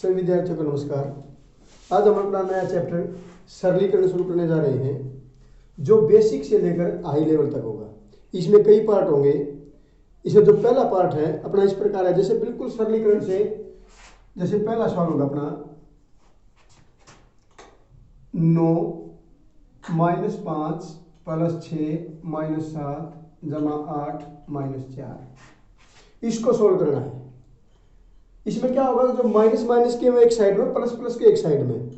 सभी विद्यार्थियों को नमस्कार। आज हम अपना नया चैप्टर सरलीकरण शुरू करने जा रहे हैं, जो बेसिक से लेकर हाई लेवल तक होगा। इसमें कई पार्ट होंगे। इसमें जो पहला पार्ट है अपना इस प्रकार है, जैसे बिल्कुल सरलीकरण से, जैसे पहला सवाल होगा अपना 9 - 5 + 6 - 7 = 8 - 4। इसको सोल्व करना है। इसमें क्या होगा, जो माइनस माइनस के एक साइड में, प्लस प्लस के एक साइड में।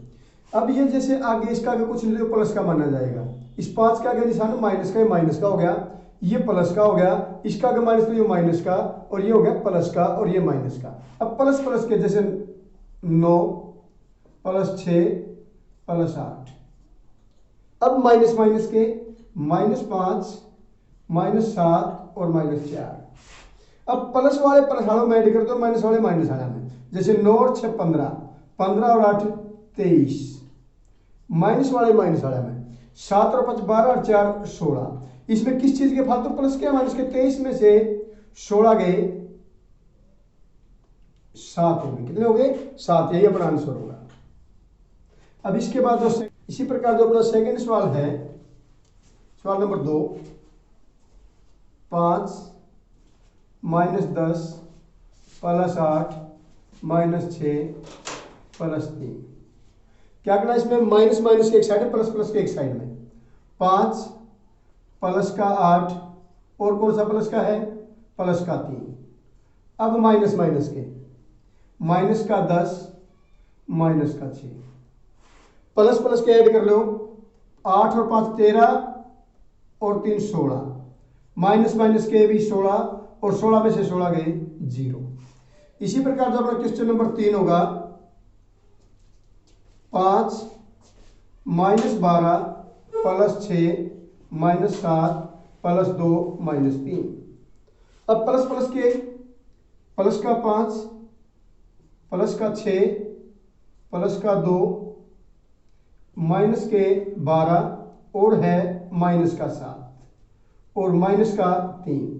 अब ये जैसे आगे इसका आगे कुछ नहीं तो प्लस का माना जाएगा। इस 5 के आगे निशान माइनस का, माइनस का हो गया, ये प्लस का हो गया, इसका आगे माइनस तो ये माइनस का, और ये हो गया प्लस का, और ये माइनस का। अब प्लस प्लस के जैसे 9 + 6 + 8। अब माइनस माइनस के -5 -7 और -4। अब प्लस वाले प्लस आड़ों में ऐड कर दो, माइनस वाले माइनस आड़ा में। जैसे 9 और 6 15, 15 और 8 23, माइनस वाले माइनस आड़ा में 7 और 5 12 और 4 16। इसमें किस चीज के फालतू प्लस के माइनस के? 23 में से 16 गए 7 हो गए। कितने हो गए? 7। यही अपना आंसर होगा। अब इसके बाद दोस्तों इसी प्रकार जो अपना सेकंड सवाल है, सवाल नंबर 2, 5 - 10 + 8 - 6 + 3। क्या करना है इसमें? माइनस माइनस के एक साइड है, प्लस प्लस के एक साइड में। 5 प्लस का 8 और कौन सा प्लस का है? प्लस का 3। अब माइनस माइनस के, माइनस का 10 माइनस का 6, प्लस प्लस के ऐड कर लो। 8 और 5 13 और 3 16, माइनस माइनस के भी 16 और 16 में से 16 गए 0। इसी प्रकार जो अपना क्वेश्चन नंबर 3 होगा, 5 - 12 + 6 - 7 + 2 - 3। अब प्लस प्लस के, प्लस का 5 प्लस का 6 प्लस का 2 माइनस के 12 और है माइनस का 7 और माइनस का 3।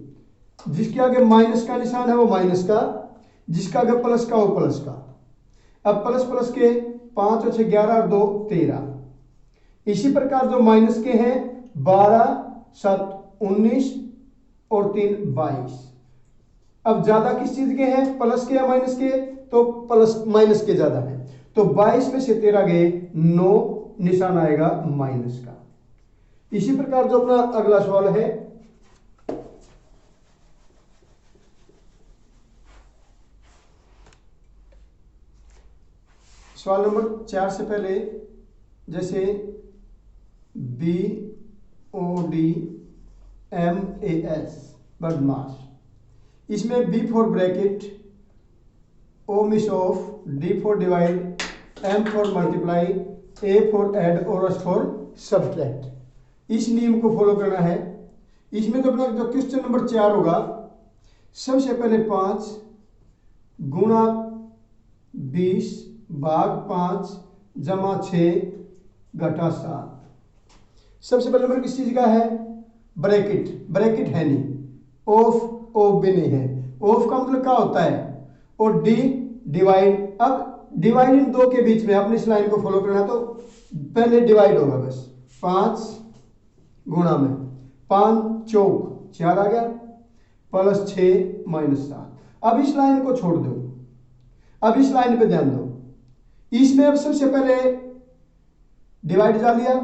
जिसके आगे माइनस का निशान है वो माइनस का, जिसका आगे प्लस का वो प्लस का। अब प्लस प्लस के 5 और 6 11 और 2 13। इसी प्रकार जो माइनस के हैं 12 7 19 और 3 22। अब ज्यादा किस चीज के हैं? प्लस के या माइनस के? तो प्लस माइनस के ज्यादा है। तो 22 में से 13 गए 9, निशान आएगा माइनस का। इसी प्रकार जो अपना अगला सवाल है, सवाल नंबर 4 से पहले जैसे BODMAS बदमाश। इसमें B for bracket, O miss of, D for divide, M for multiply, A for add और S फॉर सब्ट्रैक्ट। इस नियम को फॉलो करना है। इसमें तो अपना जो क्वेश्चन नंबर 4 होगा, सबसे पहले 5 गुणा 20 भाग 5 जमा 6 घटा 7। सबसे पहले नंबर किस चीज का है? ब्रैकेट। ब्रैकेट है नहीं, ऑफ भी नहीं है। ऑफ का मतलब क्या होता है? और डी डिवाइड। अब डिवाइड इन दो के बीच में अपनी इस लाइन को फॉलो करना, तो पहले डिवाइड होगा बस। 5 गुणा में 5 चौक 4 आ गया, प्लस 6 - 7। अब इस लाइन को छोड़ दो, अब इस लाइन पे ध्यान दो। इसमें अब सबसे पहले डिवाइड जा लिया,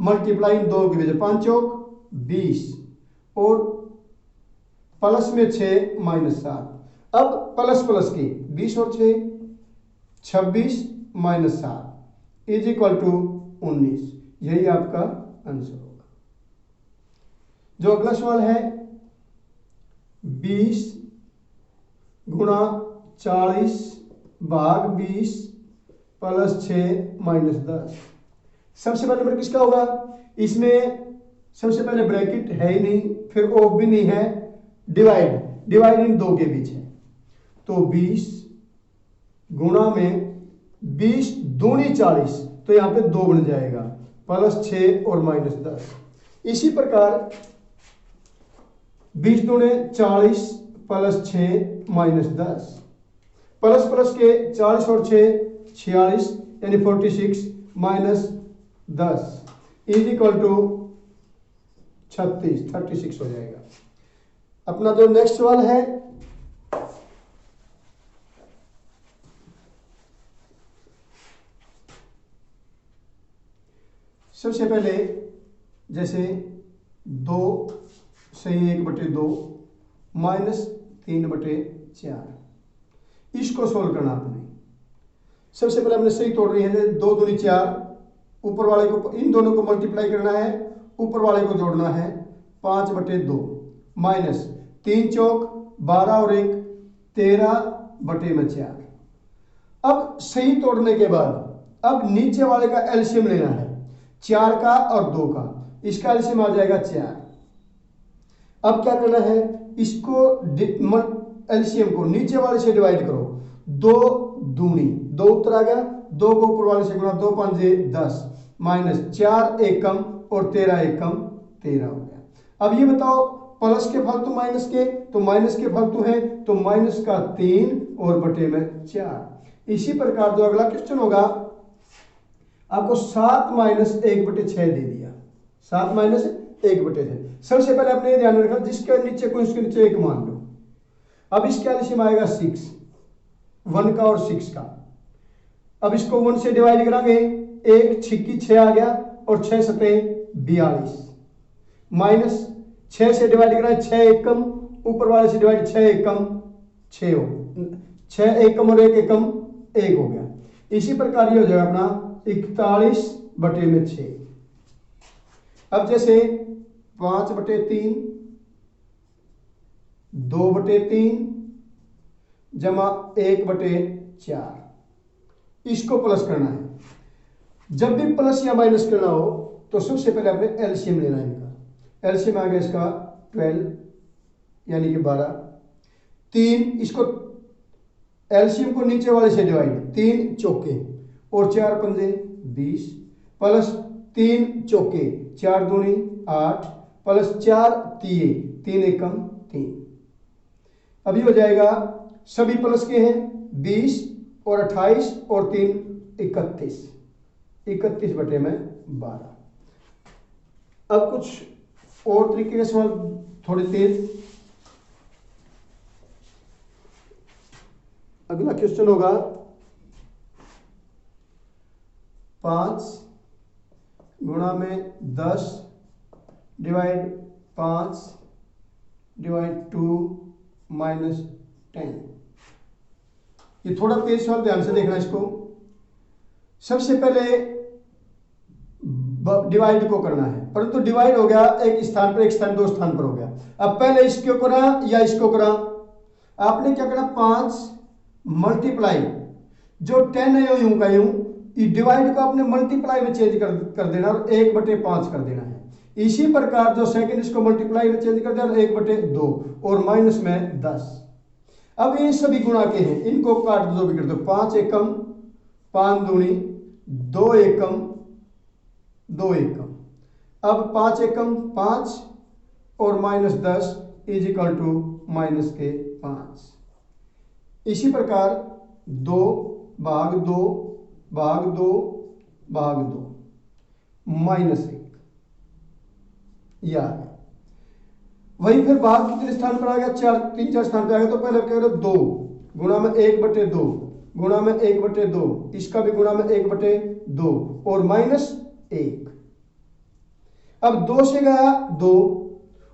मल्टीप्लाई इन दो के बीच, 5 चौक 20 और प्लस में 6 - 7। अब प्लस प्लस की 20 और 6 26 - 7 इज इक्वल टू 19। यही आपका आंसर होगा। जो अगला सवाल है 20 गुणा 40 भाग 20 प्लस 6 - 10। सबसे पहले नंबर किसका होगा? इसमें सबसे पहले ब्रैकेट है ही नहीं, फिर ऑफ भी नहीं है, डिवाइड। डिवाइड इन दो के बीच है, तो 20 गुणा में 20 दूनी 40, तो यहां पे 2 बन जाएगा, प्लस 6 और -10। इसी प्रकार 20 दूने 40 प्लस 6 - 10 प्लस प्लस के 40 और 6 46 यानी 46 माइनस 10 इज इक्वल टू 36 हो जाएगा। अपना जो नेक्स्ट सवाल है, सबसे पहले जैसे 2 सही 1/2 माइनस 3/4, इसको सोल्व करना आपने। सबसे पहले हमने सही तोड़ रही है, 2 दूनी 4, ऊपर वाले को इन दोनों को मल्टीप्लाई करना है, ऊपर वाले को जोड़ना है 5/2 माइनस 3 चौक 12 और 1 13/4। अब सही तोड़ने के बाद अब नीचे वाले का एलसीएम लेना है, 4 का और 2 का, इसका एलसीएम आ जाएगा 4। अब क्या करना है, इसको एलसीएम को नीचे वाले से डिवाइड करो, 2 दूनी 2 उत्तर आ गया, 2 को ऊपर वाले से गुणा, 2 5 10 माइनस 4 एकम और 13 एकम 13 हो गया। अब ये बताओ प्लस के फालतू माइनस के, तो माइनस के फालतू है तो माइनस का 3 और बटे में 4। इसी प्रकार जो अगला क्वेश्चन होगा, आपको 7 माइनस 1/6 दे दिया, 7 माइनस 1/6। सबसे पहले आपने ध्यान रखा जिसके नीचे को इसके नीचे 1 मान लो। अब इसका एलसीएम आएगा 6, 1 का और 6 का। अब इसको 1 से डिवाइड करांगे, 1 छिक्की 6 आ गया और 6 सते 42 माइनस 6 से डिवाइड कराएं 6 एकम, ऊपर वाले से डिवाइड 6 एकम 6 हो, 6 एकम और 1 एकम 1 हो गया। इसी प्रकार ये हो जाएगा अपना 41/6। अब जैसे 5/3 2/3 जमा 1/4, इसको प्लस करना है। जब भी प्लस या माइनस करना हो तो सबसे पहले आपने एलसीएम लेना है इनका। एलसीएम आ गया इसका 12 यानी कि 12, 3 इसको एलसीएम को नीचे वाले से डिवाइड, 3 चौके और 4 पंजे 20 प्लस 3 चौके 4 दूनी 8 प्लस 4 तिये 3 एकम 3। अभी हो जाएगा, सभी प्लस के हैं, 20 और 28 और 3 31, 31/12। अब कुछ और तरीके के सवाल थोड़े तेज। अगला क्वेश्चन होगा 5 गुणा में 10 डिवाइड 5 डिवाइड 2 माइनस 10। ये थोड़ा तेज सवाल, ध्यान से देखना इसको। सबसे पहले डिवाइड को करना है, परंतु डिवाइड हो गया एक स्थान पर, एक स्थान 2 स्थान पर हो गया। अब पहले इसको करा या इसको करा, आपने क्या करना, 5 मल्टीप्लाई जो 10 है यूं का यूं, डिवाइड को आपने मल्टीप्लाई में चेंज कर देना और 1/5 कर देना है। इसी प्रकार जो सेकंड इसको मल्टीप्लाई में चेंज कर देना 1/2 और माइनस में 10। अब ये सभी गुणा के हैं, इनको काट दो भी कर दो, 5 एकम 5 दूनी 2 एकम 2 एकम। अब 5 एकम 5 और minus 10 is equal to minus के 5। इसी प्रकार 2 भाग 2 भाग 2 भाग 2 माइनस 1 यह आ गया। वही फिर भाग कितने स्थान पर आ गया, 3 4 स्थान पर आ गया। तो पहले क्या करो, 2 गुणा में 1/2 गुणा में 1/2, इसका भी गुणा में 1/2 और माइनस 1। अब 2 से गया 2,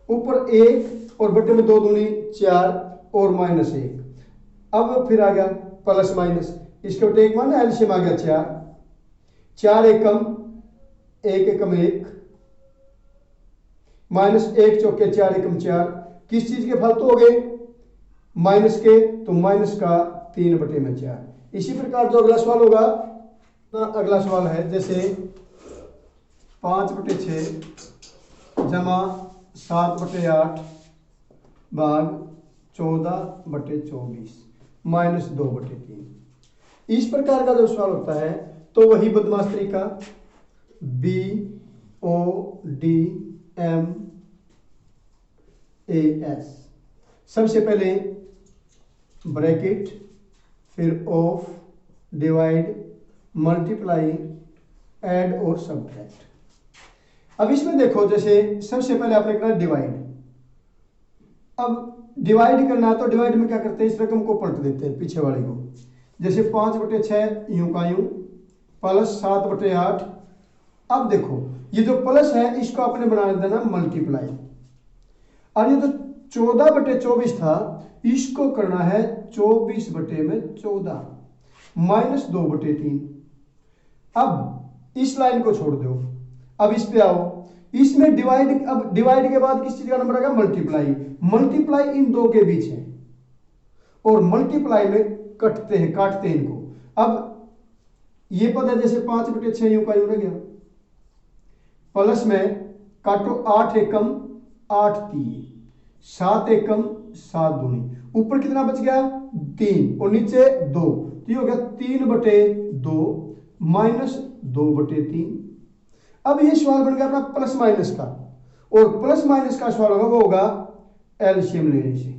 ऊपर 1 और बटे में 2 दूनी 4 और माइनस 1। अब फिर आ गया प्लस माइनस, इसके बटे 1 माना, एलसीएम आ गया 4, 4 एकम 1 एकम 1 माइनस 1 चौके 4 एकम 4। किस चीज के फालतू हो गए, माइनस के, तो माइनस का 3/4। इसी प्रकार जो अगला सवाल होगा, अगला सवाल है जैसे 5/6 जमा 7/8 भाग 14/24 माइनस 2/3। इस प्रकार का जो सवाल होता है तो वही बदमाश तरीका, BODMAS। सबसे पहले ब्रैकेट फिर ऑफ, डिवाइड, मल्टीप्लाई, ऐड और सब्ट्रैक्ट। अब इसमें देखो, जैसे सबसे पहले आपने करना डिवाइड। अब डिवाइड करना है तो डिवाइड में क्या करते हैं, इस रकम को पलट देते हैं पीछे वाले को। जैसे 5/6 यूं का यूं, प्लस 7/8। अब देखो ये जो प्लस है इसको आपने बना देना मल्टीप्लाई, और ये जो 14/24 था इसको करना है 24/14 माइनस 2/3। अब इस लाइन को छोड़ दो, अब इस पे आओ, इसमें डिवाइड, अब डिवाइड के बाद किस चीज का नंबर आएगा, मल्टीप्लाई। मल्टीप्लाई इन दो के बीच है और मल्टीप्लाई में काटते हैं इनको। अब ये पद है जैसे 5/6 यूं का यूं रह गया, प्लस में काटो 8 एकम 8 तीन, 7 एकम 7 दूनी, ऊपर कितना बच गया 3 और नीचे 2, तो ये हो गया 3/2 माइनस 2/3। अब ये सवाल बन गया अपना प्लस माइनस का, और प्लस माइनस का सवाल होगा वो होगा एलसीएम लेने से।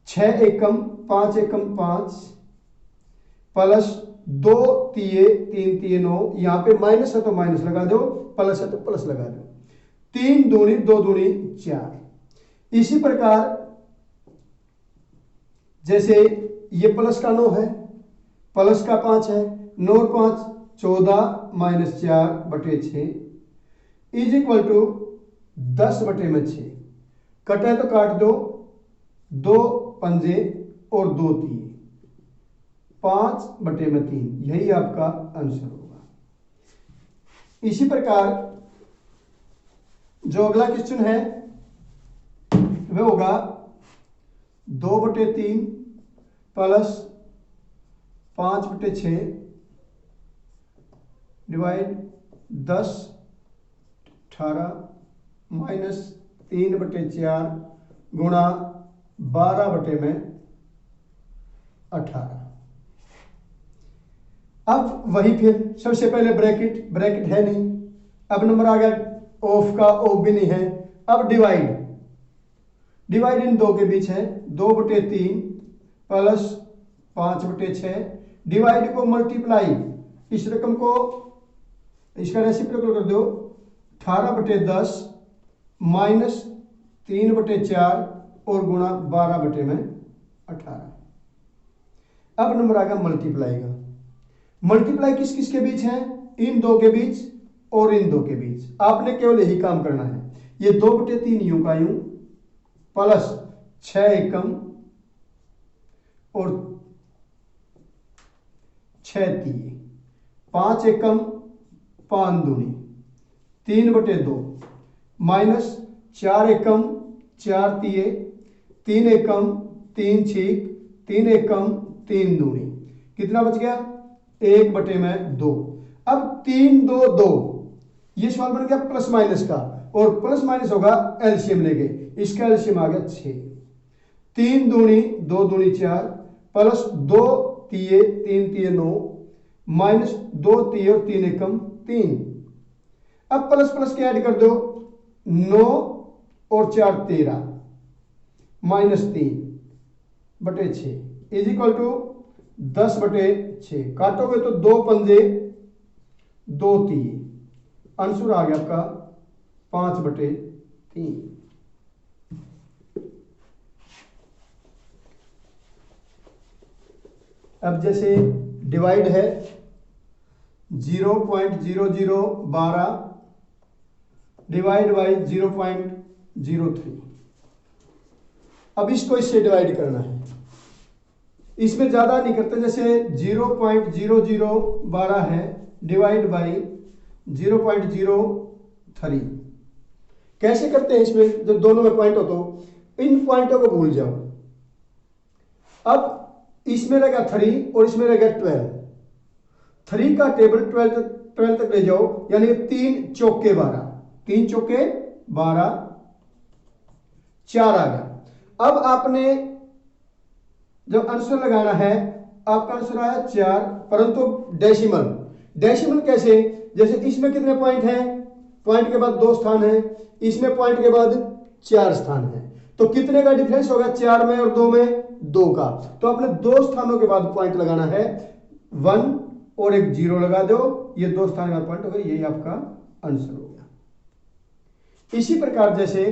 6 एकम 5 एकम 5 प्लस 2 तिये 3 तिये 9, यहां पे माइनस है तो माइनस लगा दो, प्लस है तो प्लस लगा दो। 3 दूनी 2 दूनी 4। इसी प्रकार जैसे ये प्लस का 9 है, प्लस का 5 है, 9 और 5 14 माइनस 4/6 इज इक्वल टू 10/6। कटे तो काट दो, 2 पंजे और 2 तीन, 5/3, यही आपका आंसर होगा। इसी प्रकार जो अगला क्वेश्चन है वह होगा 2/3 प्लस 5/6 डिवाइड 10 18 माइनस 3/4 गुणा 12/18। अब वही फिर सबसे पहले ब्रैकेट है नहीं, अब नंबर आ गया ऑफ का, ऑफ भी नहीं है। अब डिवाइड इन दो के बीच है, 2/3 प्लस 5/6 डिवाइड को मल्टीप्लाई, इस रकम को इसका रेसिप्रोकल कर दो, 18/10 माइनस 3/4 और गुणा 12/18। अब नंबर आ गया मल्टीप्लाई का। मल्टीप्लाई किस किस के बीच है, इन दो के बीच और इन दो के बीच। आपने केवल यही काम करना है, ये 2/3 यूं का यूं प्लस 6 एकम और 6 तिये, 5 एकम 5 दूनी 3/2 माइनस 4 एकम 4 तिये, 3 एकम 3 छीक 3 एकम 3 दूनी, कितना बच गया 1/2। अब 3 2 2, ये सवाल बन गया प्लस माइनस का, और प्लस माइनस होगा एलसीएम लेके, इसका एलसीएम आ गया 6। 3 दूनी 2 दूनी 4 प्लस 2 तिये 3 तिये 9 माइनस 2 तिये और 3 एकम 3। अब प्लस प्लस के ऐड कर दो, 9 और 4 13 माइनस 3/6 इज इक्वल टू 10/6। काटोगे तो 2 पंजे 2 तिये, आंसर आ गया आपका 5/3। अब जैसे डिवाइड है 0.0012 डिवाइड बाई 0.03। अब इसको इससे डिवाइड करना है, इसमें ज्यादा नहीं करते, जैसे 0.0012 है डिवाइड बाई 0.03। कैसे करते हैं इसमें, जब दोनों में पॉइंट हो तो इन पॉइंटों को भूल जाओ। अब इसमें रहेगा 3 और इसमें रहेगा 12। 3 का टेबल 12 तक ले जाओ, यानी 3 चौके 12, 3 चौके 12, 4 आ गया। अब आपने जब आंसर लगाना है, आपका आंसर आया 4, परंतु डेसिमल कैसे, जैसे इसमें कितने पॉइंट हैं, पॉइंट के बाद 2 स्थान है, इसमें पॉइंट के बाद 4 स्थान है, तो कितने का डिफरेंस होगा 4 में और 2 में, 2 का। तो आपने 2 स्थानों के बाद पॉइंट लगाना है, 1 और एक 0 लगा दो, ये 2 स्थान का पॉइंट हो गया, यही आपका आंसर हो गया। इसी प्रकार जैसे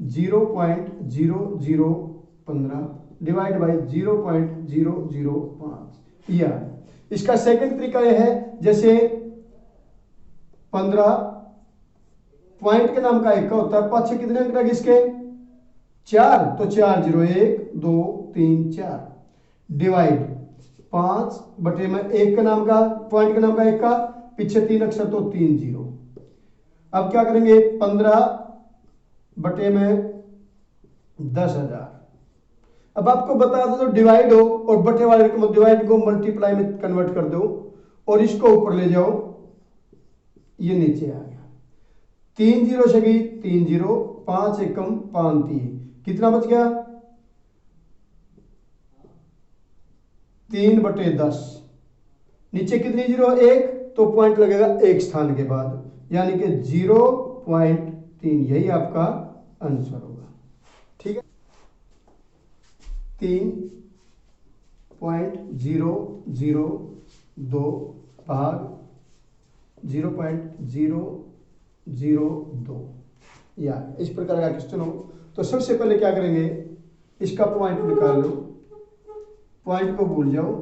0.0015 डिवाइड बाई 0.005, या इसका सेकंड तरीका यह है, जैसे 15 पॉइंट के नाम का 1 का होता है, पाछे कितने अंक लगे इसके 4, तो 4 0 1 2 3 4 डिवाइड 5 बटे में 1 के नाम का पॉइंट के नाम का 1 का, पीछे 3 अक्षर तो 3 0। अब क्या करेंगे 15 बटे में 10,000। अब आपको बता दो तो डिवाइड हो और बटे वाले को डिवाइड को मल्टीप्लाई में कन्वर्ट कर दो और इसको ऊपर ले जाओ, ये नीचे आ गया, 3 0 से गई 3 0, 5 एकम 5 3, कितना बच गया 3 बटे 10, नीचे कितनी 0 1, तो पॉइंट लगेगा 1 स्थान के बाद, यानी कि 0.3, यही आपका आंसर होगा। ठीक है, 3.002 भाग 0.002, या इस प्रकार का क्वेश्चन हो तो सबसे पहले क्या करेंगे, इसका पॉइंट निकाल लो, पॉइंट को भूल जाओ,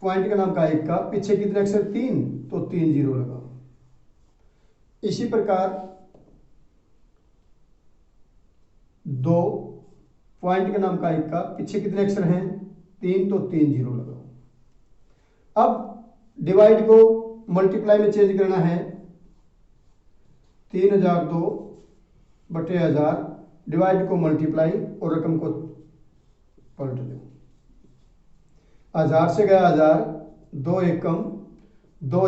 पॉइंट का नाम का 1 का, पीछे कितने अक्षर 3, तो 3 0 लगाओ। इसी प्रकार 2 पॉइंट के नाम का 1 का, पीछे कितने अक्षर हैं 3, तो 3 0 लगाओ। अब डिवाइड को मल्टीप्लाई में चेंज करना है, 3002 बटे 1000, डिवाइड को मल्टीप्लाई और रकम को पलट दो, 1000 से गया 1000, 2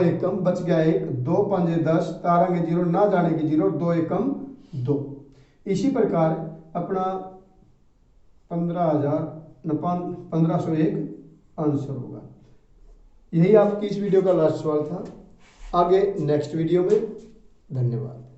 एकम बच गया 1, 2 5 10, तारांगे 0 ना जाने की 0, 2 एकम 2। इसी प्रकार अपना 1501 आंसर होगा। यही आपकी इस वीडियो का लास्ट सवाल था। आगे नेक्स्ट वीडियो में, धन्यवाद।